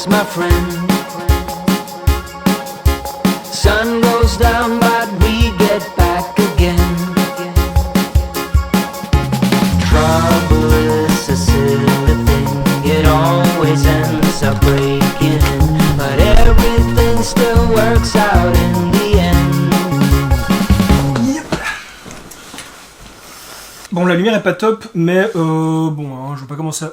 lost my friend. Sun goes down but we get back again. Trouble is a silly thing, it always ends up breaking, but everything still works out in the end. Bon, la lumière est pas top, mais je vais pas commencer à...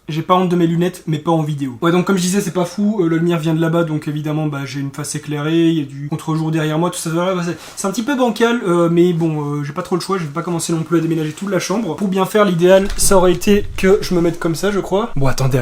J'ai pas honte de mes lunettes, mais pas en vidéo. Ouais, donc comme je disais, c'est pas fou, la lumière vient de là-bas, donc évidemment, j'ai une face éclairée, il y a du contre-jour derrière moi, tout ça, voilà, c'est un petit peu bancal, mais bon, j'ai pas trop le choix, je vais pas commencer non plus à déménager toute la chambre. Pour bien faire, l'idéal, ça aurait été que je me mette comme ça, je crois. Bon, attendez.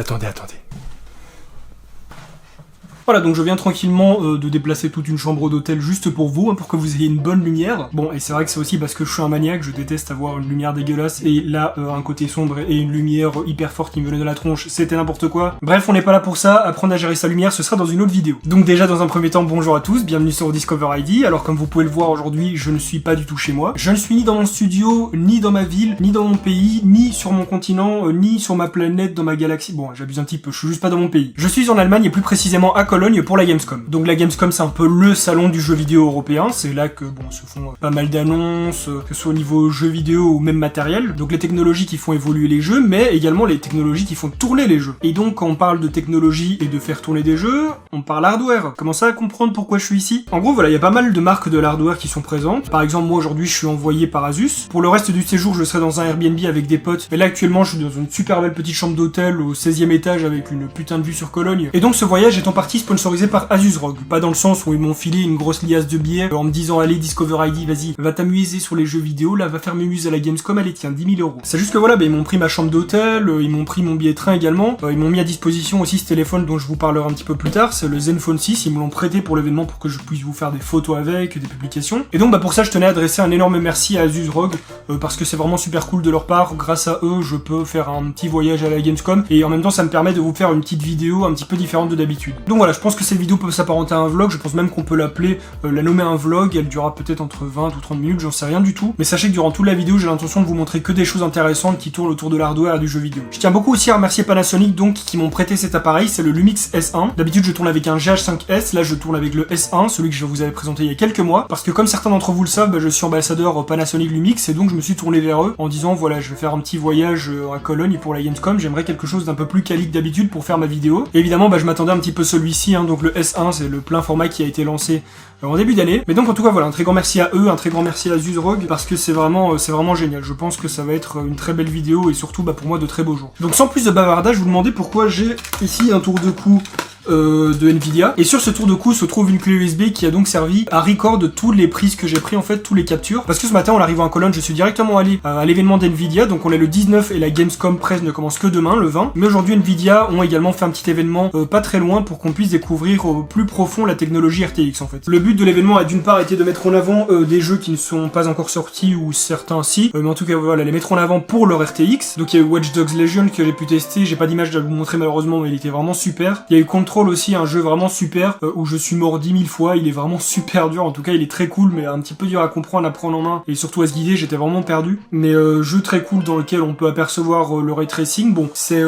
Voilà, donc je viens tranquillement de déplacer toute une chambre d'hôtel juste pour vous, pour que vous ayez une bonne lumière. Bon, et c'est vrai que c'est aussi parce que je suis un maniaque, je déteste avoir une lumière dégueulasse, et là, un côté sombre et une lumière hyper forte qui me venait de la tronche, c'était n'importe quoi. Bref, on n'est pas là pour ça, apprendre à gérer sa lumière, ce sera dans une autre vidéo. Donc déjà, dans un premier temps, bonjour à tous, bienvenue sur Discover ID. Alors comme vous pouvez le voir aujourd'hui, je ne suis pas du tout chez moi. Je ne suis ni dans mon studio, ni dans ma ville, ni dans mon pays, ni sur mon continent, ni sur ma planète, dans ma galaxie. Bon, j'abuse un petit peu, je suis juste pas dans mon pays. Je suis en Allemagne, et plus précisément à Cologne pour la Gamescom. Donc la Gamescom, c'est un peu le salon du jeu vidéo européen, c'est là que se font pas mal d'annonces, que ce soit au niveau jeux vidéo ou même matériel. Donc les technologies qui font évoluer les jeux, mais également les technologies qui font tourner les jeux. Et donc quand on parle de technologie et de faire tourner des jeux, on parle hardware. Commencez à comprendre pourquoi je suis ici. En gros, voilà, il y a pas mal de marques de l'hardware qui sont présentes. Par exemple, moi aujourd'hui, je suis envoyé par Asus. Pour le reste du séjour, je serai dans un Airbnb avec des potes. Mais là actuellement, je suis dans une super belle petite chambre d'hôtel au 16e étage avec une putain de vue sur Cologne. Et donc ce voyage est en partie sponsorisé par Asus ROG. Pas dans le sens où ils m'ont filé une grosse liasse de billets en me disant allez Discover ID, vas-y, va t'amuser sur les jeux vidéo, là va faire mes muses à la Gamescom, allez tiens 10 000 €. C'est juste que voilà, ils m'ont pris ma chambre d'hôtel, ils m'ont pris mon billet de train également, ils m'ont mis à disposition aussi ce téléphone dont je vous parlerai un petit peu plus tard, c'est le Zenfone 6, ils me l'ont prêté pour l'événement pour que je puisse vous faire des photos avec, des publications. Et donc pour ça je tenais à adresser un énorme merci à Asus ROG, parce que c'est vraiment super cool de leur part, grâce à eux je peux faire un petit voyage à la Gamescom, et en même temps ça me permet de vous faire une petite vidéo un petit peu différente de d'habitude. Donc voilà, je pense que cette vidéo peut s'apparenter à un vlog, je pense même qu'on peut l'appeler, la nommer un vlog, elle durera peut-être entre 20 ou 30 minutes, j'en sais rien du tout, mais sachez que durant toute la vidéo j'ai l'intention de vous montrer que des choses intéressantes qui tournent autour de l'hardware et du jeu vidéo. Je tiens beaucoup aussi à remercier Panasonic donc qui m'ont prêté cet appareil, c'est le Lumix S1. D'habitude je tourne avec un GH5S, là je tourne avec le S1, celui que je vous avais présenté il y a quelques mois, parce que comme certains d'entre vous le savent, je suis ambassadeur Panasonic Lumix et donc je me suis tourné vers eux en disant voilà je vais faire un petit voyage à Cologne pour la Gamescom, j'aimerais quelque chose d'un peu plus quali que d'habitude pour faire ma vidéo. Et évidemment je m'attendais un petit peu celui-ci, donc le S1 c'est le plein format qui a été lancé en début d'année. Mais donc en tout cas voilà, un très grand merci à eux, un très grand merci à Asus ROG parce que c'est vraiment génial. Je pense que ça va être une très belle vidéo et surtout pour moi de très beaux jours. Donc sans plus de bavardage, je vous demandais pourquoi j'ai ici un tour de cou de Nvidia, et sur ce tour de cou se trouve une clé USB qui a donc servi à record toutes les prises que j'ai pris, en fait tous les captures, parce que ce matin en arrivant en Cologne je suis directement allé à l'événement d'Nvidia, donc on est le 19 et la Gamescom presse ne commence que demain le 20, mais aujourd'hui Nvidia ont également fait un petit événement pas très loin pour qu'on puisse découvrir au plus profond la technologie RTX en fait. Le but de l'événement a d'une part été de mettre en avant des jeux qui ne sont pas encore sortis ou certains si, mais en tout cas voilà, les mettre en avant pour leur RTX. Donc il y a eu Watch Dogs Legion que j'ai pu tester, j'ai pas d'image à vous montrer malheureusement mais il était vraiment super. Il y a eu Control aussi, un jeu vraiment super où je suis mort 10 000 fois, il est vraiment super dur, en tout cas il est très cool mais un petit peu dur à comprendre, à prendre en main et surtout à se guider, j'étais vraiment perdu, mais jeu très cool dans lequel on peut apercevoir le ray tracing. Bon c'est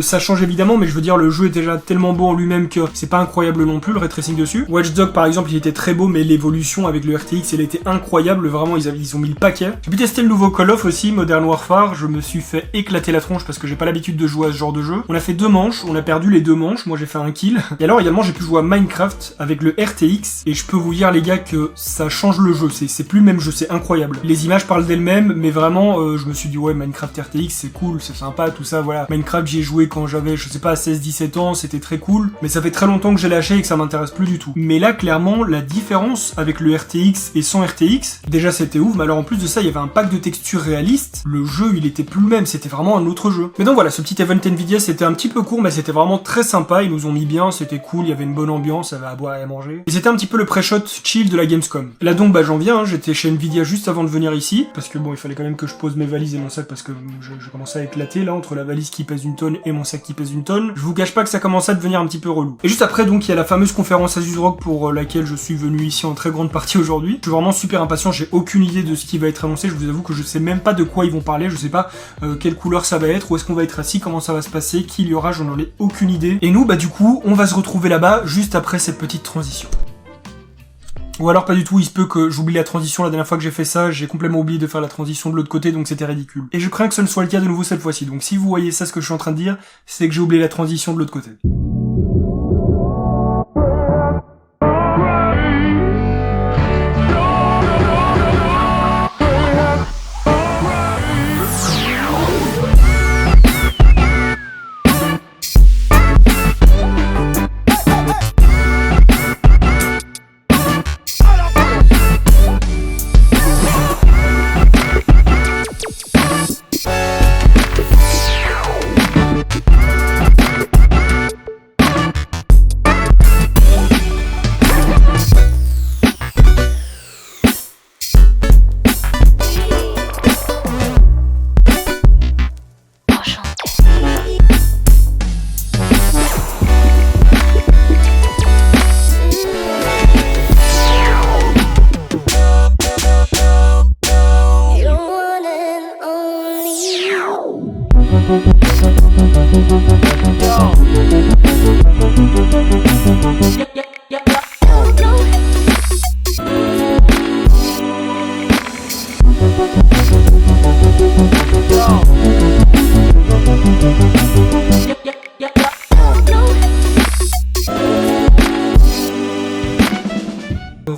ça change évidemment, mais je veux dire le jeu est déjà tellement beau en lui-même que c'est pas incroyable non plus le ray tracing dessus. Watch Dogs par exemple il était très beau, mais l'évolution avec le RTX elle était incroyable, vraiment ils ont mis le paquet. J'ai pu tester le nouveau Call of aussi, Modern Warfare, je me suis fait éclater la tronche parce que j'ai pas l'habitude de jouer à ce genre de jeu. On a fait 2 manches, on a perdu les 2 manches, moi j'ai fait un kill. Et alors également j'ai pu jouer à Minecraft avec le RTX et je peux vous dire les gars que ça change le jeu, c'est plus le même jeu, c'est incroyable. Les images parlent d'elles-mêmes, mais vraiment je me suis dit ouais Minecraft RTX c'est cool, c'est sympa tout ça, voilà. Minecraft j'y ai joué quand j'avais je sais pas 16-17 ans, c'était très cool, mais ça fait très longtemps que j'ai lâché et que ça m'intéresse plus du tout. Mais là clairement la différence avec le RTX et sans RTX, déjà c'était ouf, mais alors en plus de ça il y avait un pack de textures réalistes, le jeu il était plus le même, c'était vraiment un autre jeu. Mais donc voilà, ce petit event Nvidia c'était un petit peu court mais c'était vraiment très sympa, ils nous ont mis bien, c'était cool, il y avait une bonne ambiance, il y avait à boire et à manger. Et c'était un petit peu le pré-shot chill de la Gamescom. Là donc j'en viens, j'étais chez Nvidia juste avant de venir ici, parce que bon il fallait quand même que je pose mes valises et mon sac parce que je commençais à éclater là entre la valise qui pèse 1 tonne et mon sac qui pèse 1 tonne. Je vous cache pas que ça commençait à devenir un petit peu relou. Et juste après donc il y a la fameuse conférence Asus ROG pour laquelle je suis venu ici en très grande partie aujourd'hui. Je suis vraiment super impatient, j'ai aucune idée de ce qui va être annoncé, je vous avoue que je sais même pas de quoi ils vont parler, je sais pas quelle couleur ça va être, où est-ce qu'on va être assis, comment ça va se passer, qui il y aura, j'en ai aucune idée. Et nous du coup On va se retrouver là-bas juste après cette petite transition. Ou alors pas du tout, il se peut que j'oublie la transition. La dernière fois que j'ai fait ça, j'ai complètement oublié de faire la transition de l'autre côté, donc c'était ridicule. Et je crains que ce ne soit le cas de nouveau cette fois-ci, donc si vous voyez ça, ce que je suis en train de dire, c'est que j'ai oublié la transition de l'autre côté.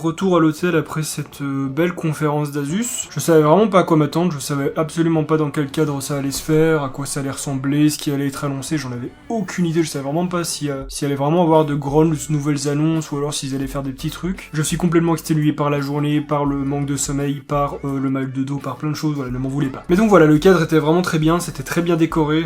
Retour à l'hôtel après cette belle conférence d'Asus. Je savais vraiment pas à quoi m'attendre, je savais absolument pas dans quel cadre ça allait se faire, à quoi ça allait ressembler, ce qui allait être annoncé, j'en avais aucune idée, je savais vraiment pas s'il allait vraiment avoir de grandes nouvelles annonces ou alors s'ils allaient faire des petits trucs. Je suis complètement exténué par la journée, par le manque de sommeil, par le mal de dos, par plein de choses, voilà, ne m'en voulez pas. Mais donc voilà, le cadre était vraiment très bien, c'était très bien décoré,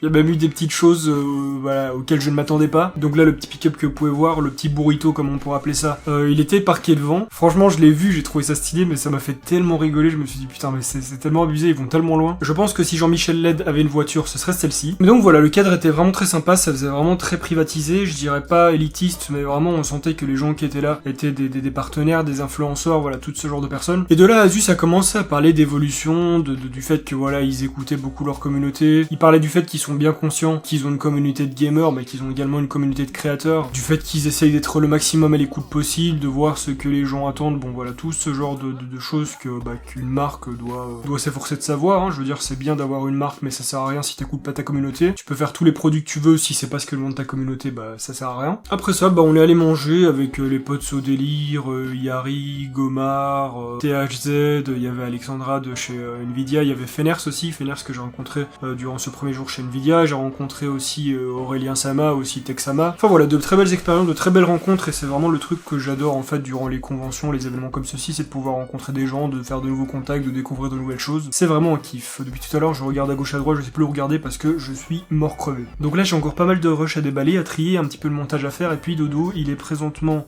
il y a même eu des petites choses voilà, auxquelles je ne m'attendais pas. Donc là, le petit pick-up que vous pouvez voir, le petit burrito comme on pourrait appeler ça, il était parqué devant. Franchement, je l'ai vu, j'ai trouvé ça stylé, mais ça m'a fait tellement rigoler, je me suis dit putain, mais c'est tellement abusé, ils vont tellement loin. Je pense que si Jean-Michel Led avait une voiture, ce serait celle-ci. Mais donc voilà, le cadre était vraiment très sympa, ça faisait vraiment très privatisé, je dirais pas élitiste, mais vraiment on sentait que les gens qui étaient là étaient des partenaires, des influenceurs, voilà, tout ce genre de personnes. Et de là, Asus a commencé à parler d'évolution, du fait que voilà, ils écoutaient beaucoup leur communauté, ils parlaient du fait qu'ils sont bien conscients qu'ils ont une communauté de gamers, mais qu'ils ont également une communauté de créateurs, du fait qu'ils essayent d'être le maximum à l'écoute possible, de voir ce que les gens attendent, bon voilà, tout ce genre de choses qu'une marque doit s'efforcer de savoir, hein. Je veux dire, c'est bien d'avoir une marque, mais ça sert à rien si t'écoutes pas ta communauté. Tu peux faire tous les produits que tu veux, si c'est pas ce que demande ta communauté, bah ça sert à rien. Après ça, bah on est allé manger avec les potes au délire, Yari, Gomar, THZ, il y avait Alexandra de chez Nvidia, il y avait Feners aussi, Feners que j'ai rencontré durant ce premier jour chez Nvidia, j'ai rencontré aussi Aurélien Sama, aussi Texama. Enfin voilà, de très belles expériences, de très belles rencontres, et c'est vraiment le truc que j'adore en fait durant les conventions, les événements comme ceci, c'est de pouvoir rencontrer des gens, de faire de nouveaux contacts, de découvrir de nouvelles choses. C'est vraiment un kiff. Depuis tout à l'heure, je regarde à gauche à droite, je sais plus où regarder parce que je suis mort crevé. Donc là, j'ai encore pas mal de rush à déballer, à trier, un petit peu le montage à faire, et puis dodo, il est présentement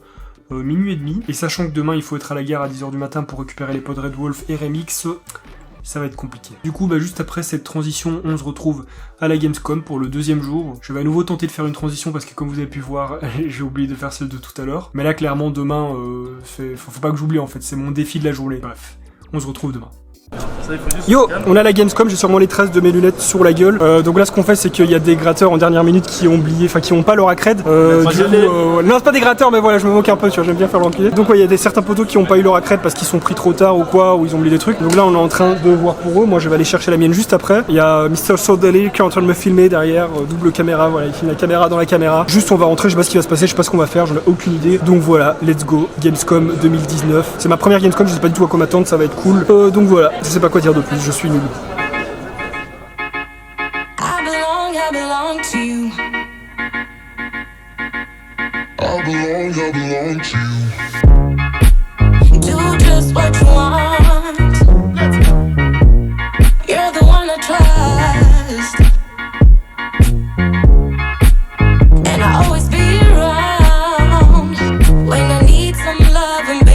minuit et demi, et sachant que demain il faut être à la gare à 10h du matin pour récupérer les pods Red Wolf et Remix, ça va être compliqué. Du coup, bah juste après cette transition, on se retrouve à la Gamescom pour le deuxième jour. Je vais à nouveau tenter de faire une transition parce que comme vous avez pu voir, j'ai oublié de faire celle de tout à l'heure. Mais là, clairement, demain, faut pas que j'oublie en fait, c'est mon défi de la journée. Bref, on se retrouve demain. Yo, on a la Gamescom, j'ai sûrement les traces de mes lunettes sur la gueule. Donc là, ce qu'on fait, c'est qu'il y a des gratteurs en dernière minute qui ont oublié, enfin qui ont pas leur accred. Non, c'est pas des gratteurs, mais voilà, je me moque un peu, tu vois, j'aime bien faire l'enculé. Donc ouais, il y a certains poteaux qui ont pas eu leur accred parce qu'ils sont pris trop tard ou quoi, ou ils ont oublié des trucs. Donc là, on est en train de voir pour eux. Moi, je vais aller chercher la mienne juste après. Il y a Mr. Sodali qui est en train de me filmer derrière, double caméra, voilà, il filme la caméra dans la caméra. Juste, on va rentrer, je sais pas ce qui va se passer, je sais pas ce qu'on va faire, j'en ai aucune idée. Donc voilà, let's go, Gamescom 2019. C'est ma première Gamescom, je sais pas du tout à quoi m'attendre, ça va être cool. Donc voilà, je sais pas quoi dire de plus. Je suis nul. I belong to you. I belong to you. Do just what you want. You're the one I trust. And I always be around when I need some loving, baby.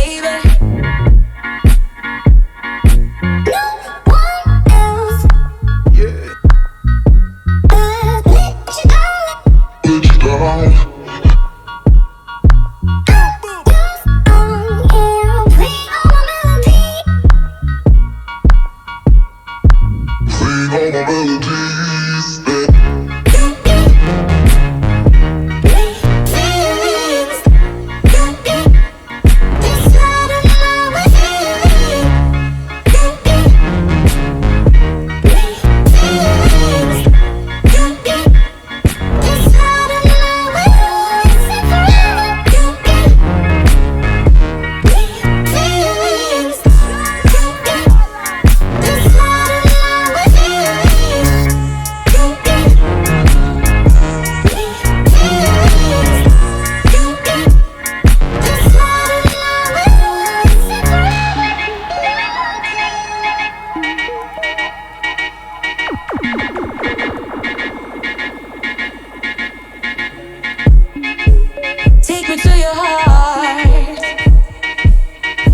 Take me to your heart.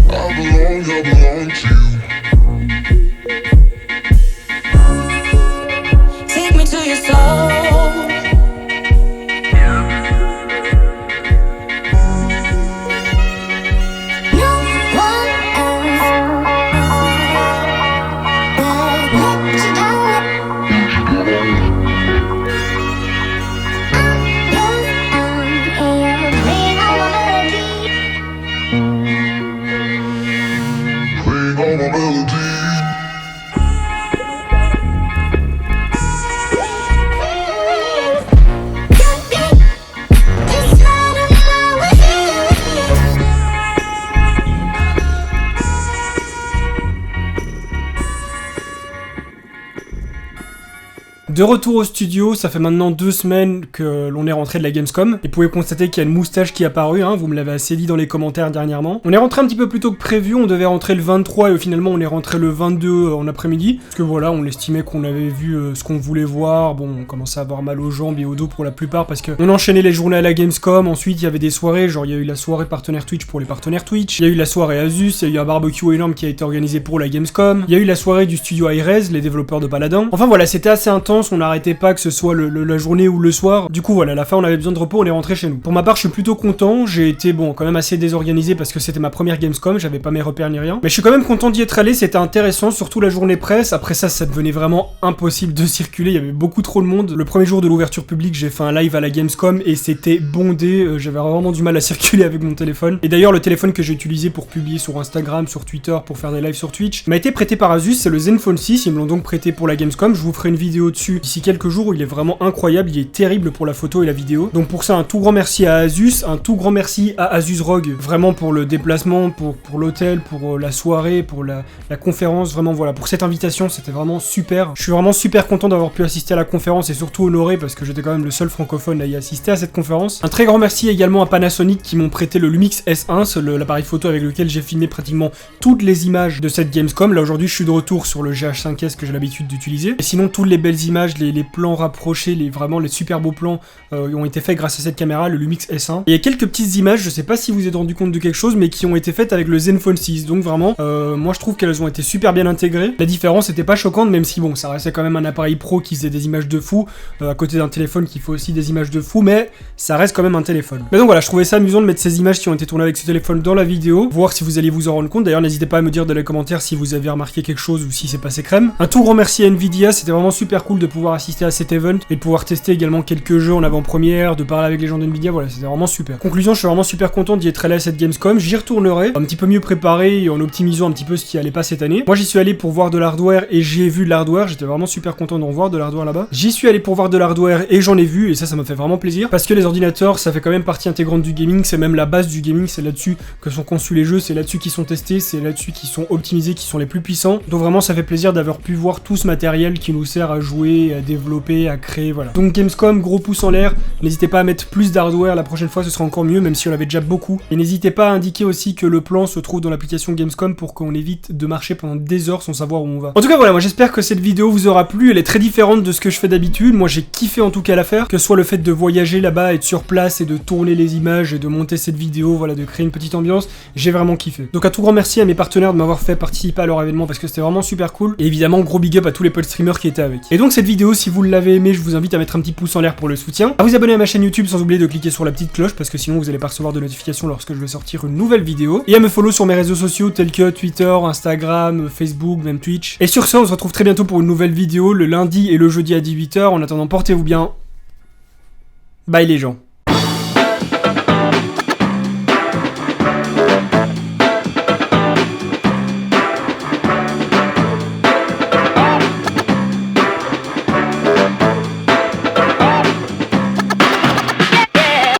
I belong to you. Take me to your soul. Playing all my melodies. De retour au studio, ça fait maintenant 2 semaines que l'on est rentré de la Gamescom, et vous pouvez constater qu'il y a une moustache qui est apparue, hein, vous me l'avez assez dit dans les commentaires dernièrement. On est rentré un petit peu plus tôt que prévu, on devait rentrer le 23 et finalement on est rentré le 22 en après-midi, parce que voilà, on estimait qu'on avait vu ce qu'on voulait voir, bon, on commençait à avoir mal aux jambes et au dos pour la plupart, parce que on enchaînait les journées à la Gamescom, ensuite il y avait des soirées, genre il y a eu la soirée partenaire Twitch pour les partenaires Twitch, il y a eu la soirée Asus, il y a eu un barbecue énorme qui a été organisé pour la Gamescom, il y a eu la soirée du studio Hi-Rez, les développeurs de Paladin, enfin voilà, c'était assez intense, on n'arrêtait pas que ce soit la journée ou le soir. Du coup voilà, à la fin on avait besoin de repos, on est rentré chez nous. Pour ma part je suis plutôt content, j'ai été bon quand même assez désorganisé parce que c'était ma première Gamescom, j'avais pas mes repères ni rien. Mais je suis quand même content d'y être allé, c'était intéressant, surtout la journée presse. Après ça devenait vraiment impossible de circuler, il y avait beaucoup trop de monde. Le premier jour de l'ouverture publique j'ai fait un live à la Gamescom et c'était bondé, j'avais vraiment du mal à circuler avec mon téléphone. Et d'ailleurs le téléphone que j'ai utilisé pour publier sur Instagram, sur Twitter, pour faire des lives sur Twitch, m'a été prêté par Asus, c'est le Zenfone 6, ils me l'ont donc prêté pour la Gamescom, je vous ferai une vidéo dessus d'ici quelques jours. Il est vraiment incroyable, il est terrible pour la photo et la vidéo. Donc pour ça, un tout grand merci à Asus, un tout grand merci à Asus ROG, vraiment pour le déplacement, pour l'hôtel, pour la soirée, pour la conférence, vraiment voilà, pour cette invitation, c'était vraiment super. Je suis vraiment super content d'avoir pu assister à la conférence et surtout honoré parce que j'étais quand même le seul francophone à y assister à cette conférence. Un très grand merci également à Panasonic qui m'ont prêté le Lumix S1, l'appareil photo avec lequel j'ai filmé pratiquement toutes les images de cette Gamescom. Là aujourd'hui je suis de retour sur le GH5S que j'ai l'habitude d'utiliser. Et sinon toutes les belles images, les plans rapprochés, vraiment les super beaux plans ont été faits grâce à cette caméra, le Lumix S1. Et il y a quelques petites images, je sais pas si vous êtes rendu compte de quelque chose, mais qui ont été faites avec le Zenfone 6. Donc vraiment, moi je trouve qu'elles ont été super bien intégrées. La différence était pas choquante, même si bon, ça restait quand même un appareil pro qui faisait des images de fou, à côté d'un téléphone qui fait aussi des images de fou, mais ça reste quand même un téléphone. Mais donc voilà, je trouvais ça amusant de mettre ces images qui ont été tournées avec ce téléphone dans la vidéo, voir si vous alliez vous en rendre compte. D'ailleurs, n'hésitez pas à me dire dans les commentaires si vous avez remarqué quelque chose ou si c'est passé crème. Un tout grand merci à Nvidia, c'était vraiment super cool de pouvoir assister à cet event et de pouvoir tester également quelques jeux en avant-première, de parler avec les gens d'Nvidia, voilà, c'était vraiment super. Conclusion, je suis vraiment super content d'y être allé à cette Gamescom, j'y retournerai, un petit peu mieux préparé et en optimisant un petit peu ce qui allait pas cette année. Moi j'y suis allé pour voir de l'hardware et j'y ai vu de l'hardware, j'étais vraiment super content d'en voir de l'hardware là-bas. J'y suis allé pour voir de l'hardware et j'en ai vu et ça m'a fait vraiment plaisir, parce que les ordinateurs, ça fait quand même partie intégrante du gaming, c'est même la base du gaming, c'est là-dessus que sont conçus les jeux, c'est là-dessus qu'ils sont testés, c'est là-dessus qu'ils sont optimisés, qui sont les plus puissants. Donc vraiment ça fait plaisir d'avoir pu voir tout ce matériel qui nous sert à jouer, à développer, à créer, voilà. Donc Gamescom, gros pouce en l'air, n'hésitez pas à mettre plus d'hardware, la prochaine fois ce sera encore mieux, même si on avait déjà beaucoup. Et n'hésitez pas à indiquer aussi que le plan se trouve dans l'application Gamescom pour qu'on évite de marcher pendant des heures sans savoir où on va. En tout cas voilà, moi j'espère que cette vidéo vous aura plu, elle est très différente de ce que je fais d'habitude, moi j'ai kiffé en tout cas la faire, que ce soit le fait de voyager là-bas, être sur place et de tourner les images et de monter cette vidéo, voilà, de créer une petite ambiance, j'ai vraiment kiffé. Donc un tout grand merci à mes partenaires de m'avoir fait participer à leur événement parce que c'était vraiment super cool, et évidemment gros big up à tous les potes streamers qui étaient avec. Et donc cette vidéo, si vous l'avez aimé, je vous invite à mettre un petit pouce en l'air pour le soutien, à vous abonner à ma chaîne YouTube sans oublier de cliquer sur la petite cloche parce que sinon vous allez pas recevoir de notifications lorsque je vais sortir une nouvelle vidéo, et à me follow sur mes réseaux sociaux tels que Twitter, Instagram, Facebook, même Twitch. Et sur ce, on se retrouve très bientôt pour une nouvelle vidéo le lundi et le jeudi à 18h. En attendant, portez-vous bien. Bye les gens.